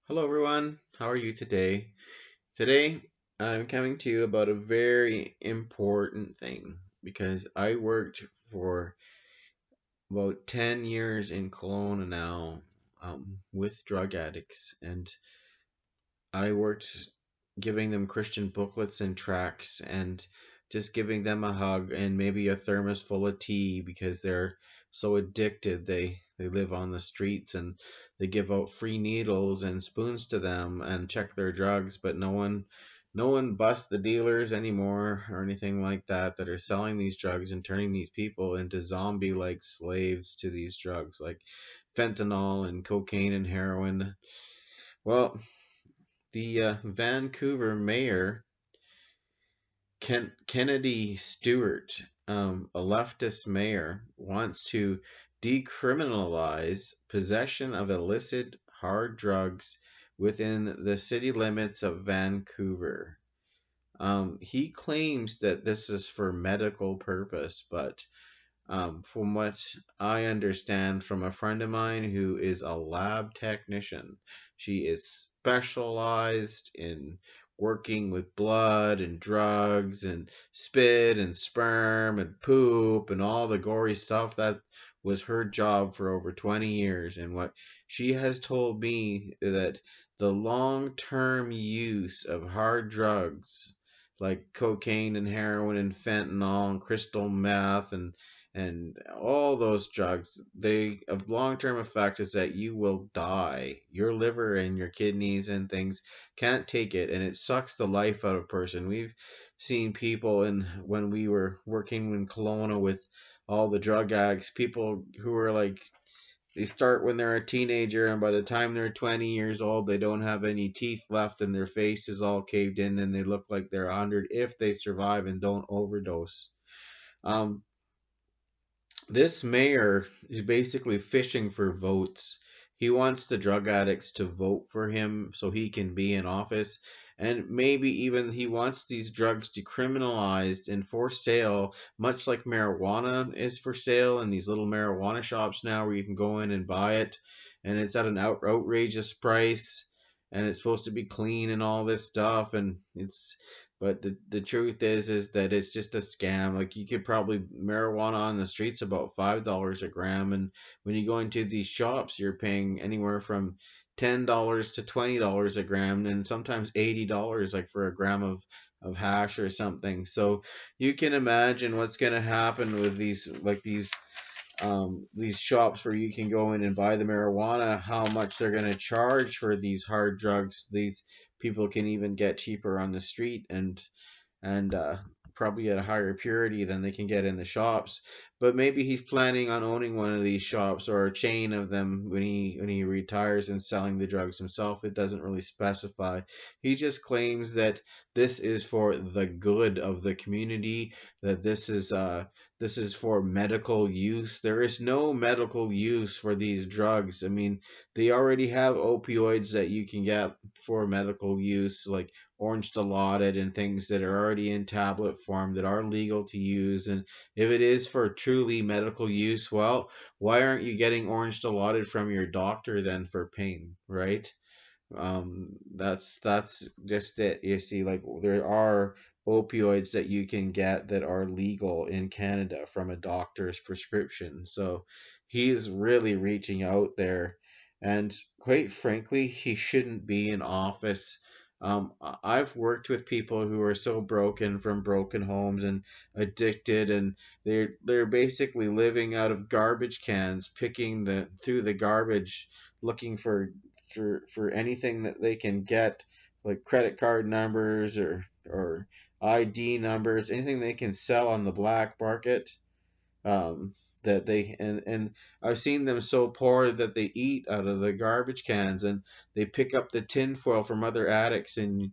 Hello, everyone. How are you today? Today, I'm coming to you about a very important thing because I worked for about 10 years in Kelowna now with drug addicts, and I worked giving them Christian booklets and tracts and just giving them a hug and maybe a thermos full of tea because they're so addicted they live on the streets, and they give out free needles and spoons to them and check their drugs, but no one busts the dealers anymore or anything like that are selling these drugs and turning these people into zombie like slaves to these drugs like fentanyl and cocaine and heroin. Well, the Vancouver mayor, Kennedy Stewart, a leftist mayor, wants to decriminalize possession of illicit hard drugs within the city limits of Vancouver. He claims that this is for medical purpose, but from what I understand from a friend of mine who is a lab technician, she is specialized in working with blood and drugs and spit and sperm and poop and all the gory stuff. That was her job for over 20 years. And what she has told me that the long-term use of hard drugs like cocaine and heroin and fentanyl and crystal meth and all those drugs, they of long-term effect is that you will die. Your liver and your kidneys and things can't take it, and it sucks the life out of a person. We've seen people, and when we were working in Kelowna with all the drug addicts, people who are like, they start when they're a teenager, and by the time they're 20 years old, they don't have any teeth left, and their face is all caved in, and they look like they're 100 if they survive and don't overdose. Um, this mayor is basically fishing for votes. He wants the drug addicts to vote for him so he can be in office. And maybe even he wants these drugs decriminalized and for sale, much like marijuana is for sale in these little marijuana shops now where you can go in and buy it. And it's at an outrageous price. And it's supposed to be clean and all this stuff. And but the truth is that it's just a scam. Like, you could probably marijuana on the streets about $5 a gram, and when you go into these shops, you're paying anywhere from $10 to $20 a gram, and sometimes $80 like for a gram of hash or something. So you can imagine what's gonna happen with these shops where you can go in and buy the marijuana, how much they're going to charge for these hard drugs. These people can even get cheaper on the street, and probably at a higher purity than they can get in the shops. But maybe he's planning on owning one of these shops or a chain of them when he retires and selling the drugs himself. It doesn't really specify. He just claims that this is for the good of the community, that this is for medical use. There is no medical use for these drugs. I mean, they already have opioids that you can get for medical use, like orange dilaudid and things that are already in tablet form that are legal to use. And if it is for truly medical use, well, why aren't you getting orange dilaudid from your doctor then for pain, right? That's just it. You see, like, there are opioids that you can get that are legal in Canada from a doctor's prescription. So he's really reaching out there, and quite frankly, he shouldn't be in office. I've worked with people who are so broken from broken homes and addicted, and they're basically living out of garbage cans, picking the through the garbage, looking for anything that they can get, like credit card numbers or ID numbers, anything they can sell on the black market. That they and I've seen them so poor that they eat out of the garbage cans, and they pick up the tinfoil from other addicts and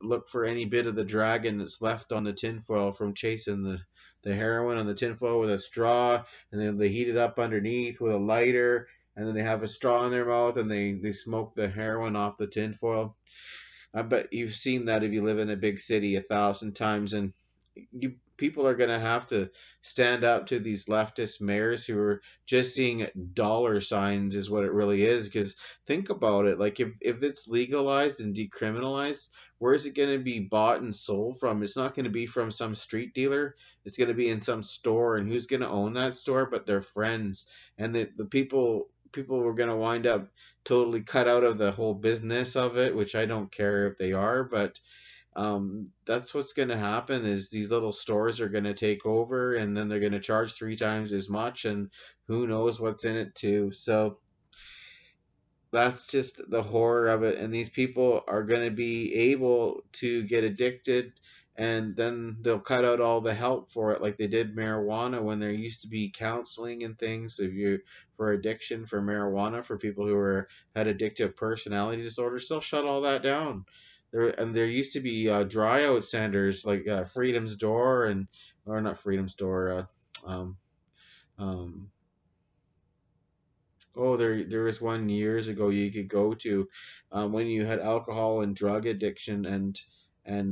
look for any bit of the dragon that's left on the tinfoil from chasing the heroin on the tinfoil with a straw, and then they heat it up underneath with a lighter, and then they have a straw in their mouth, and they smoke the heroin off the tinfoil. I bet you've seen that if you live in a big city 1,000 times, and you people are going to have to stand up to these leftist mayors who are just seeing dollar signs is what it really is. Because think about it, like if it's legalized and decriminalized, where is it going to be bought and sold from? It's not going to be from some street dealer. It's going to be in some store, and who's going to own that store but their friends? And the people were going to wind up totally cut out of the whole business of it, which I don't care if they are, but that's what's going to happen is these little stores are going to take over, and then they're going to charge three times as much, and who knows what's in it too. So that's just the horror of it, and these people are going to be able to get addicted, and then they'll cut out all the help for it like they did marijuana when there used to be counseling and things if you for addiction for marijuana for people who were had addictive personality disorders. They'll shut all that down there used to be dry out centers like Freedom's Door and or not Freedom's Door um, um, Oh, there was one years ago you could go to when you had alcohol and drug addiction and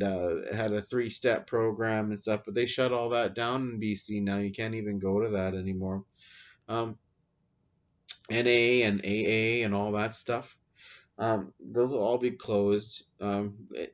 it had a three-step program and stuff, but they shut all that down in BC now. You can't even go to that anymore. Um, NA and AA and all that stuff. Those will all be closed.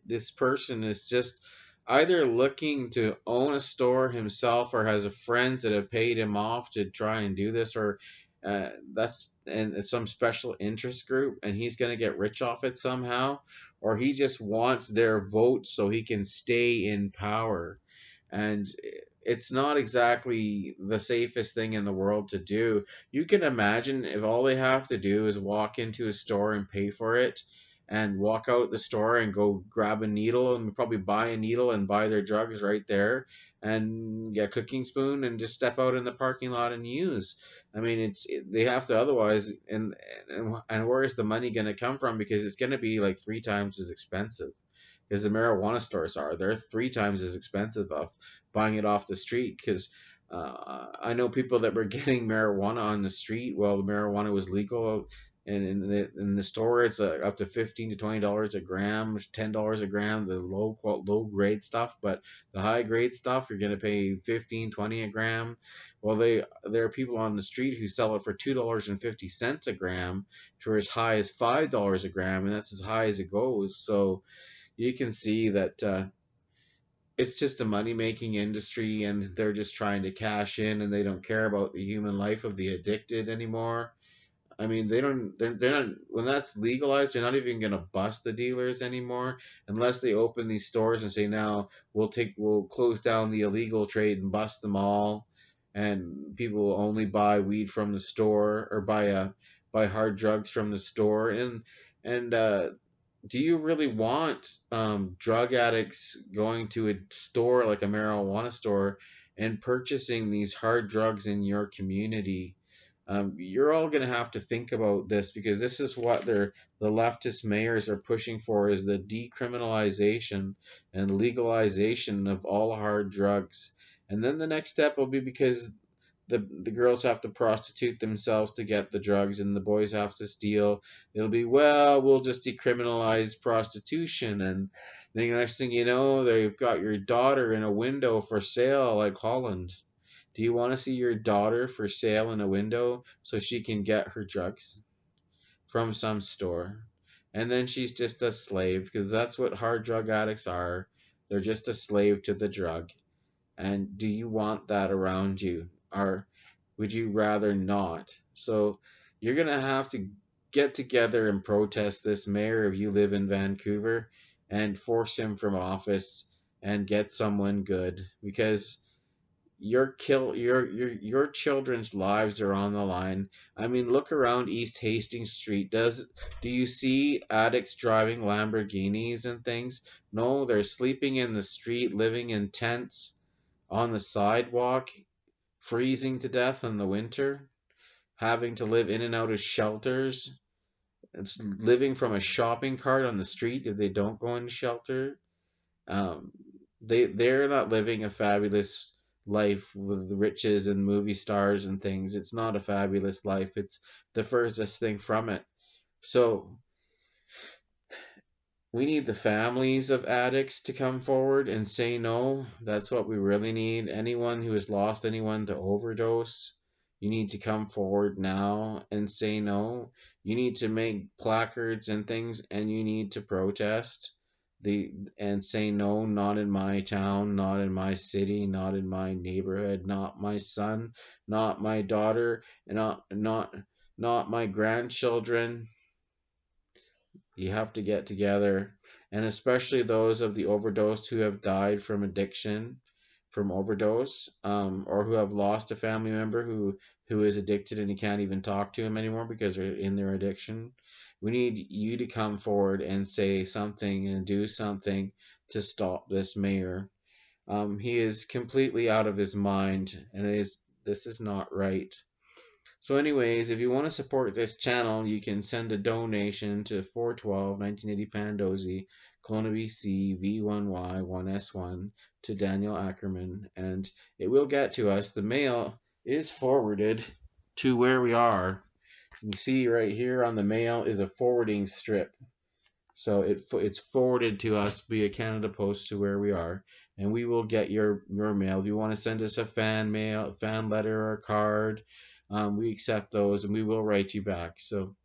This person is just either looking to own a store himself or has a friends that have paid him off to try and do this, or that's and it's some special interest group, and he's going to get rich off it somehow, or he just wants their vote so he can stay in power. And it's not exactly the safest thing in the world to do. You can imagine if all they have to do is walk into a store and pay for it and walk out the store and go grab a needle and probably buy a needle and buy their drugs right there and get a cooking spoon and just step out in the parking lot and use. I mean, they have to otherwise, and where is the money going to come from? Because it's going to be like three times as expensive as the marijuana stores are. They're three times as expensive of buying it off the street because I know people that were getting marijuana on the street while the marijuana was legal. And in the store, it's up to $15 to $20 a gram, $10 a gram, the low grade stuff. But the high grade stuff, you're gonna pay 15, 20 a gram. Well, there are people on the street who sell it for $2.50 a gram, for as high as $5 a gram, and that's as high as it goes. So you can see that it's just a money making industry and they're just trying to cash in and they don't care about the human life of the addicted anymore. I mean, they're not, when that's legalized, they're not even going to bust the dealers anymore unless they open these stores and say, now we'll close down the illegal trade and bust them all. And people will only buy weed from the store or buy hard drugs from the store. And do you really want drug addicts going to a store like a marijuana store and purchasing these hard drugs in your community? You're all going to have to think about this because this is what the leftist mayors are pushing for is the decriminalization and legalization of all hard drugs. And then the next step will be because the girls have to prostitute themselves to get the drugs and the boys have to steal. It'll be, well, we'll just decriminalize prostitution, and the next thing you know, they've got your daughter in a window for sale like Holland. Do you want to see your daughter for sale in a window so she can get her drugs from some store? And then she's just a slave because that's what hard drug addicts are. They're just a slave to the drug. And do you want that around you? Or would you rather not? So you're going to have to get together and protest this mayor if you live in Vancouver and force him from office and get someone good because your children's lives are on the line. I mean, look around East Hastings Street. Do you see addicts driving Lamborghinis and things? No, they're sleeping in the street, living in tents on the sidewalk, freezing to death in the winter, having to live in and out of shelters. It's living from a shopping cart on the street if they don't go into shelter. Um, they're not living a fabulous life with riches and movie stars and things. It's not a fabulous life. It's the furthest thing from it. So, We need the families of addicts to come forward and say no. That's what we really need. Anyone who has lost anyone to overdose, you need to come forward now and say no. You need to make placards and things, and you need to protest and say no, not in my town, not in my city, not in my neighborhood, not my son, not my daughter, not my grandchildren. You have to get together, and especially those of the overdosed who have died from addiction, from overdose, or who have lost a family member who is addicted and you can't even talk to him anymore because they're in their addiction. We need you to come forward and say something and do something to stop this mayor. He is completely out of his mind, and this is not right. So anyways, if you want to support this channel, you can send a donation to 412 1980 Pandosy, Kelowna BC V1Y1S1 to Daniel Ackerman, and it will get to us. The mail is forwarded to where we are. You can see right here on the mail is a forwarding strip. So it's forwarded to us via Canada Post to where we are, and we will get your mail. If you want to send us a fan letter, or a card, we accept those, and we will write you back. So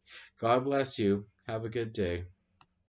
God bless you. Have a good day.